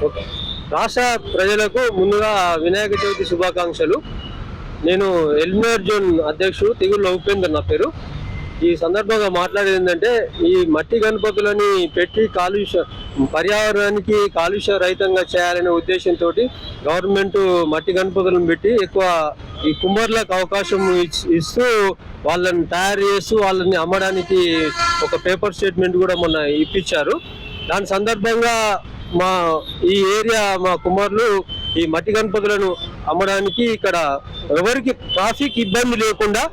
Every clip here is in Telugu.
ఓకే. రాష్ట్ర ప్రజలకు ముందుగా వినాయక చవితి శుభాకాంక్షలు. నేను ఎల్మినార్ జోన్ అధ్యక్షుడు తిగుళ్ళ ఉపేందర్ నా పేరు. ఈ సందర్భంగా మాట్లాడేది ఏంటంటే, ఈ మట్టి గణపతులని పెట్టి పర్యావరణానికి కాలుష్య రహితంగా చేయాలనే ఉద్దేశంతో గవర్నమెంట్ మట్టి గణపతులను పెట్టి ఎక్కువ ఈ కుమ్మర్లకు అవకాశం ఇస్తూ వాళ్ళని తయారు చేస్తూ వాళ్ళని అమ్మడానికి ఒక పేపర్ స్టేట్మెంట్ కూడా మొన్న ఇప్పించారు. దాని సందర్భంగా మా ఈ ఏరియా మా కుమారులు ఈ మట్టి గణపతులను అమ్మడానికి ఇక్కడ ఎవరికి ట్రాఫిక్ ఇబ్బంది లేకుండా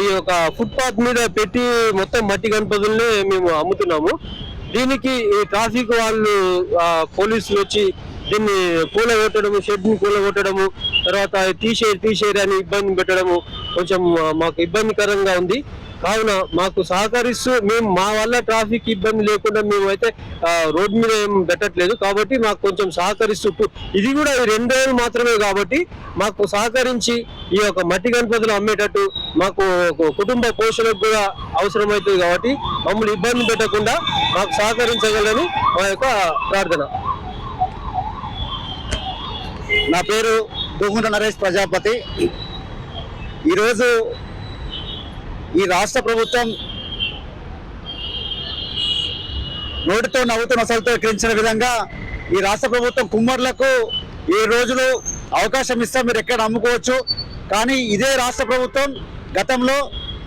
ఈ యొక్క ఫుట్పాత్ మీద పెట్టి మొత్తం మట్టి గణపతుల్ని మేము అమ్ముతున్నాము. దీనికి ఈ ట్రాఫిక్ వాళ్ళు పోలీసులు వచ్చి దీన్ని కూలగొట్టడము, షెడ్ని కూలగొట్టడము, తర్వాత తీసేరి అని ఇబ్బంది పెట్టడము కొంచెం మాకు ఇబ్బందికరంగా ఉంది. కావున మాకు సహకరిస్తూ మేము మా వల్ల ట్రాఫిక్ ఇబ్బంది లేకుండా మేమైతే రోడ్ మీద ఏం పెట్టట్లేదు. కాబట్టి మాకు కొంచెం సహకరిస్తూ, ఇది కూడా 2 రోజులు మాత్రమే కాబట్టి మాకు సహకరించి ఈ యొక్క మట్టి గణపతులు అమ్మేటట్టు మాకు కుటుంబ పోషణకు కూడా అవసరమవుతుంది. కాబట్టి మమ్మల్ని ఇబ్బంది పెట్టకుండా మాకు సహకరించగలని మా యొక్క ప్రార్థన. నా పేరు దూగుంట నరేష్ ప్రజాపతి. ఈరోజు ఈ రాష్ట్ర ప్రభుత్వం నోటితో నవ్వుతూ నొసలతో ఎక్కించిన విధంగా ఈ రాష్ట్ర ప్రభుత్వం కుమ్మర్లకు 7 రోజులు అవకాశం ఇస్తాం, మీరు ఎక్కడ అమ్ముకోవచ్చు. కానీ ఇదే రాష్ట్ర ప్రభుత్వం గతంలో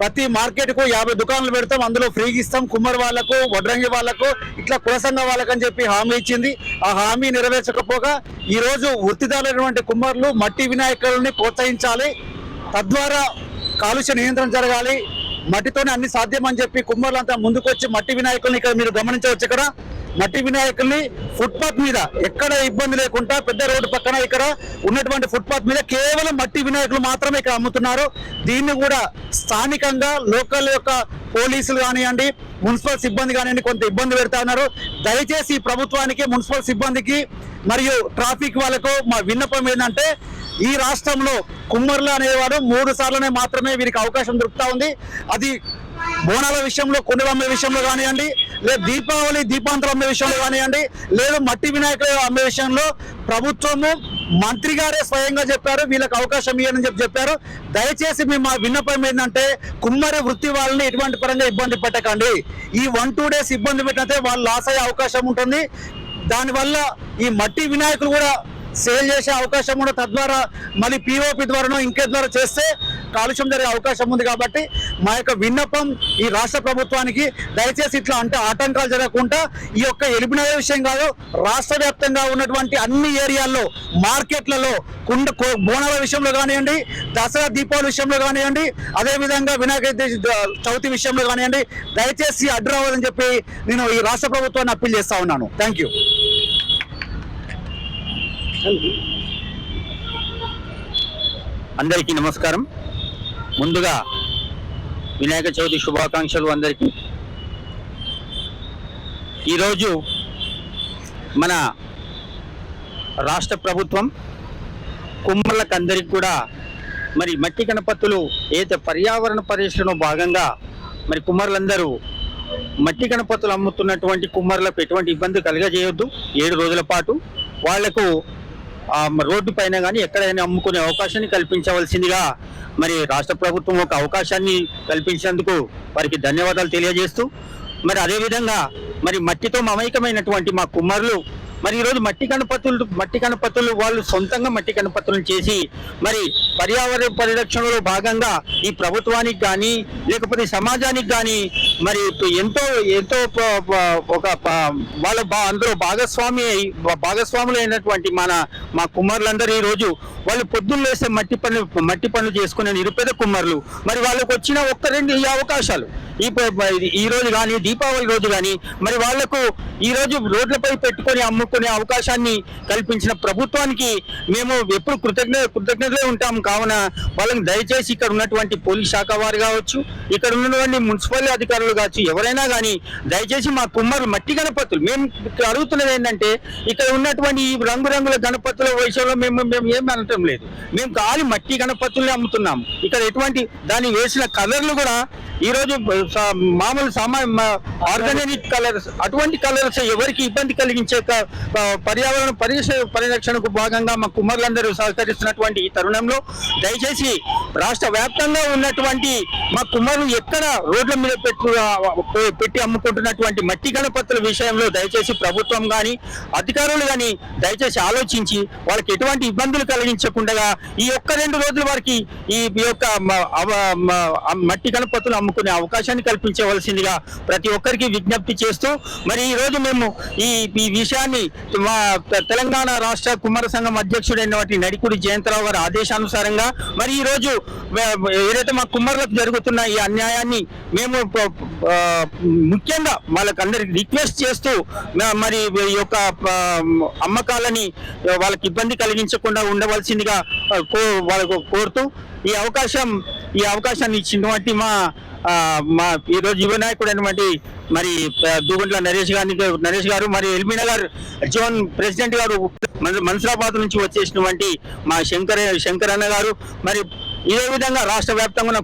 ప్రతి మార్కెట్కు 50 దుకాణాలు పెడతాం, అందులో ఫ్రీగా ఇస్తాం కుమ్మరి వాళ్లకు, వడ్రంగి వాళ్లకు, ఇట్లా కుల సంఘ వాళ్ళకని చెప్పి హామీ ఇచ్చింది. ఆ హామీ నెరవేర్చకపోగా ఈరోజు వృత్తిదారులైనటువంటి కుమ్మర్లు మట్టి వినాయకులని ప్రోత్సహించాలి, తద్వారా కాలుష్య నియంత్రణ జరగాలి, మట్టితోనే అన్ని సాధ్యం అని చెప్పి కుమ్మర్లంతా ముందుకొచ్చి మట్టి వినాయకుల్ని ఇక్కడ మీరు గమనించవచ్చు. ఇక్కడ మట్టి వినాయకుల్ని ఫుట్పాత్ మీద ఎక్కడ ఇబ్బంది లేకుండా పెద్ద రోడ్డు పక్కన ఇక్కడ ఉన్నటువంటి ఫుట్పాత్ మీద కేవలం మట్టి వినాయకులు మాత్రమే ఇక్కడ అమ్ముతున్నారు. దీన్ని కూడా స్థానికంగా లోకల్ యొక్క పోలీసులు కానివ్వండి, మున్సిపల్ సిబ్బంది కానివ్వండి కొంత ఇబ్బంది పెడతా ఉన్నారు. దయచేసి ప్రభుత్వానికి, మున్సిపల్ సిబ్బందికి మరియు ట్రాఫిక్ వాళ్ళకు మా విన్నపం ఏంటంటే, ఈ రాష్ట్రంలో కుమ్మర్లు అనేవాడు 3 సార్లునే మాత్రమే వీరికి అవకాశం దొరుకుతా ఉంది. అది బోనాల విషయంలో, కుండలు అమ్మే విషయంలో కానివ్వండి, లేదు దీపావళి దీపాంతరం అమ్మే విషయంలో కానివ్వండి, లేదు మట్టి వినాయకులు అమ్మే విషయంలో ప్రభుత్వము మంత్రి గారే స్వయంగా చెప్పారు వీళ్ళకి అవకాశం ఇవ్వని చెప్పారు. దయచేసి మేము మా విన్నపం ఏంటంటే, కుమ్మరి వృత్తి వాళ్ళని ఎటువంటి పరంగా ఇబ్బంది పెట్టకండి. ఈ 1-2 డేస్ ఇబ్బంది పెట్టినట్టే వాళ్ళు లాస్ అయ్యే అవకాశం ఉంటుంది. దానివల్ల ఈ మట్టి వినాయకులు కూడా సేల్ చేసే అవకాశం కూడా, తద్వారా మళ్ళీ పిఓపి ద్వారానో ఇంకే ద్వారా చేస్తే కాలుష్యం జరిగే అవకాశం ఉంది. కాబట్టి మా యొక్క విన్నపం ఈ రాష్ట్ర ప్రభుత్వానికి, దయచేసి ఇట్లా అంటే ఆటంకాలు జరగకుండా ఈ యొక్క ఎలిమినేట్ విషయం కాదు, రాష్ట్ర వ్యాప్తంగా ఉన్నటువంటి అన్ని ఏరియాల్లో మార్కెట్లలో బోనాల విషయంలో కానివ్వండి, దసరా దీపావళి విషయంలో కానివ్వండి, అదేవిధంగా వినాయక చవితి విషయంలో కానివ్వండి, దయచేసి అడ్డు రావాలని చెప్పి నేను ఈ రాష్ట్ర ప్రభుత్వాన్ని అప్పీల్ చేస్తా ఉన్నాను. Thank you. అందరికీ నమస్కారం. ముందుగా వినాయక చవితి శుభాకాంక్షలు అందరికీ. ఈరోజు మన రాష్ట్ర ప్రభుత్వం కుమ్మర్లకు అందరికి కూడా మరి మట్టి గణపతులు ఏదైతే పర్యావరణ పరిరక్షణలో భాగంగా మరి కుమ్మర్లందరూ మట్టి గణపతులు అమ్ముతున్నటువంటి కుమ్మర్లకు ఎటువంటి ఇబ్బంది కలగజేయొద్దు. 7 రోజుల పాటు వాళ్లకు రోడ్డు పైన కానీ ఎక్కడైనా అమ్ముకునే అవకాశాన్ని కల్పించవలసిందిగా మరి రాష్ట్ర ప్రభుత్వం ఒక అవకాశాన్ని కల్పించినందుకు వారికి ధన్యవాదాలు తెలియజేస్తూ, మరి అదేవిధంగా మరి మట్టితో మమైకమైనటువంటి మా కుమ్మరులు మరి ఈరోజు మట్టి గణపతులు వాళ్ళు సొంతంగా మట్టి గణపతులను చేసి మరి పర్యావరణ పరిరక్షణలో భాగంగా ఈ ప్రభుత్వానికి కానీ లేకపోతే సమాజానికి కానీ మరి ఎంతో ఎంతో ఒక వాళ్ళ అందులో భాగస్వాములు అయినటువంటి మా కుమ్మరులందరూ ఈరోజు వాళ్ళు పొద్దున్న లేస్తే మట్టి పనులు చేసుకునే నిరుపేద కుమ్మరులు. మరి వాళ్ళకు వచ్చిన 1-2 ఈ అవకాశాలు ఈ రోజు కానీ దీపావళి రోజు కానీ మరి వాళ్లకు ఈ రోజు రోడ్లపై పెట్టుకొని అమ్ముకునే అవకాశాన్ని కల్పించిన ప్రభుత్వానికి మేము ఎప్పుడు కృతజ్ఞతలే ఉంటాం. కావున వాళ్ళని దయచేసి ఇక్కడ ఉన్నటువంటి పోలీస్ శాఖ వారు కావచ్చు, ఇక్కడ ఉన్నటువంటి మున్సిపల్ అధికారులు కావచ్చు, ఎవరైనా కానీ దయచేసి మా కుమ్మరు మట్టి గణపతులు మేము అడుగుతున్నది ఏంటంటే, ఇక్కడ ఉన్నటువంటి ఈ రంగురంగుల గణపతుల గణపతుల విషయంలో మేము ఏమి అనటం లేదు. మేము ఖాళీ మట్టి గణపతుల్ని అమ్ముతున్నాము. ఇక్కడ ఎటువంటి దాన్ని వేసిన కలర్లు కూడా ఈ రోజు మామూలు ఆర్గానిక్ కలర్స్, అటువంటి కలర్స్ ఎవరికి ఇబ్బంది కలిగించే పర్యావరణ పరిరక్షణకు భాగంగా మా కుమ్మరులందరూ సహకరిస్తున్నటువంటి ఈ తరుణంలో దయచేసి రాష్ట్ర వ్యాప్తంగా ఉన్నటువంటి మా కుమ్మరులు ఎక్కడ రోడ్ల మీద పెట్టి అమ్ముకుంటున్నటువంటి మట్టి గణపతుల విషయంలో దయచేసి ప్రభుత్వం కానీ అధికారులు కానీ దయచేసి ఆలోచించి వాళ్ళకి ఎటువంటి ఇబ్బందులు కలిగించకుండా ఈ ఒక్క 2 రోజుల వారికి ఈ యొక్క మట్టి గణపతులు అమ్ముకునే అవకాశాన్ని కల్పించవలసిందిగా ప్రతి ఒక్కరికి విజ్ఞప్తి చేస్తూ, మరి ఈ రోజు మేము ఈ విషయాన్ని మా తెలంగాణ రాష్ట్ర కుమ్మర సంఘం అధ్యక్షుడైనటువంటి నడికుడి జయంతరావు గారి ఆదేశానుసారంగా మరి ఈ రోజు ఏదైతే మా కుమ్మరులకు జరుగుతున్న ఈ అన్యాయాన్ని మేము ముఖ్యంగా వాళ్ళకందరికి రిక్వెస్ట్ చేస్తూ మరి ఈ యొక్క అమ్మకాలని వాళ్ళకి ఇబ్బంది కలిగించకుండా ఉండవలసిందిగా వాళ్ళకు కోరుతూ ఈ అవకాశాన్ని ఇచ్చినటువంటి మా ఈరోజు యువ నాయకుడు అయినటువంటి మరి దూగుంట్ల నరేష్ గారు మరి ఎల్బీనగర్ జోన్ ప్రెసిడెంట్ గారు మన్సూరాబాద్ నుంచి వచ్చేసినటువంటి మా శంకరన్న గారు, మరి ఇదే విధంగా రాష్ట్ర వ్యాప్తంగా ఉన్న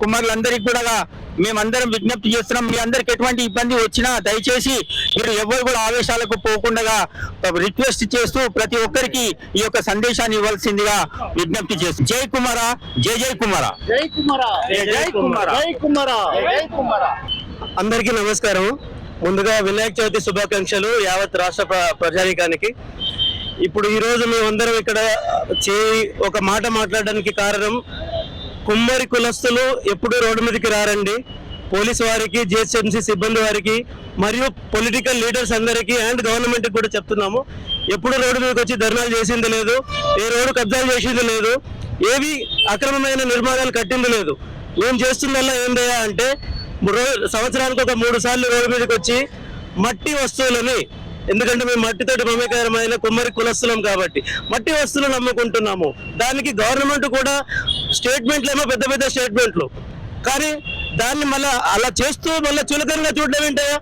కుమ్మరులందరికీ కూడా మేమందరం విజ్ఞప్తి చేస్తున్నాం. మీ అందరికి ఎటువంటి ఇబ్బంది వచ్చినా దయచేసి మీరు ఎవరు కూడా ఆవేశాలకు పోకుండా రిక్వెస్ట్ చేస్తూ ప్రతి ఒక్కరికి ఈ యొక్క సందేశాన్ని ఇవ్వాల్సిందిగా విజ్ఞప్తి చేస్తూ జై కుమారా, జై జై కుమారా, జై కుమారా, జై కుమారా, జై కుమారా, జై కుమారా. అందరికీ నమస్కారం. ముందుగా వినాయక చవితి శుభాకాంక్షలు యావత్ రాష్ట్ర ప్రజానీకానికి. ఇప్పుడు ఈ రోజు మేమందరం ఇక్కడ ఒక మాట మాట్లాడడానికి కారణం, కుమ్మరి కులస్తులు ఎప్పుడు రోడ్డు మీదకి రారండి. పోలీసు వారికి, జిహెచ్ఎంసీ సిబ్బంది వారికి మరియు పొలిటికల్ లీడర్స్ అందరికీ అండ్ గవర్నమెంట్ కూడా చెప్తున్నాము, ఎప్పుడు రోడ్డు మీదకి వచ్చి ధర్నాలు చేసింది లేదు, ఏ రోడ్డు కబ్జాలు చేసింది లేదు, ఏవి అక్రమమైన నిర్మాణాలు కట్టింది లేదు. మేము చేస్తుందల్లా ఏందయ్యా అంటే సంవత్సరానికి ఒక 3 సార్లు రోడ్డు మీదకి వచ్చి మట్టి వస్తువులని, ఎందుకంటే మేము మట్టితోటి మమేకరమైన కుమ్మరి కులస్తులం కాబట్టి మట్టి వస్తువులను అమ్ముకుంటున్నాము. దానికి గవర్నమెంట్ కూడా స్టేట్మెంట్లు ఏమో పెద్ద పెద్ద స్టేట్మెంట్లు, కానీ దాన్ని మళ్ళీ అలా చేస్తూ మళ్ళీ చులకనగా చూడడం ఏంటయ్యా?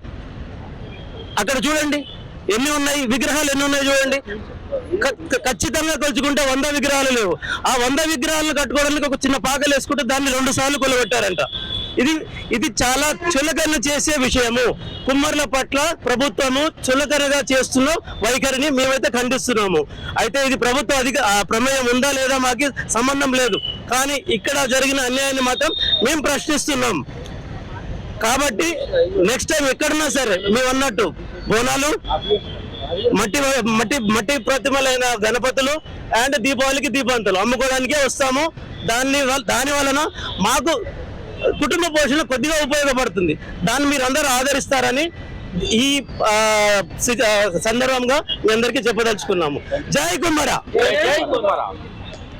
అక్కడ చూడండి ఎన్ని ఉన్నాయి విగ్రహాలు, ఎన్ని ఉన్నాయి చూడండి. ఖచ్చితంగా కొలుచుకుంటే 100 విగ్రహాలు లేవు. ఆ 100 విగ్రహాలను కట్టుకోవడానికి ఒక చిన్న పాకలు వేసుకుంటే దాన్ని 2 సార్లు కొలగొట్టారంట. ఇది చాలా చులకన చేసే విషయము. కుమ్మరుల పట్ల ప్రభుత్వము చులకనగా చేస్తున్న వైఖరిని మేమైతే ఖండిస్తున్నాము. అయితే ఇది ప్రభుత్వ ప్రమేయం ఉందా లేదా మాకు సంబంధం లేదు, కానీ ఇక్కడ జరిగిన అన్యాయాన్ని మాత్రం మేము ప్రశ్నిస్తున్నాం. కాబట్టి నెక్స్ట్ టైం ఎక్కడున్నా సరే మేము అన్నట్టు బోనాలు, మట్టి ప్రతిమలైన గణపతులు అండ్ దీపావళికి దీపాంతలు అమ్ముకోవడానికే వస్తాము. దాని వలన మాకు కుటుంబ పోషణ కొద్దిగా ఉపయోగపడుతుంది. దాన్ని మీరు అందరూ ఆదరిస్తారని ఈ సందర్భంగా మీ అందరికీ చెప్పదలుచుకున్నాము. జై కుమ్మరా.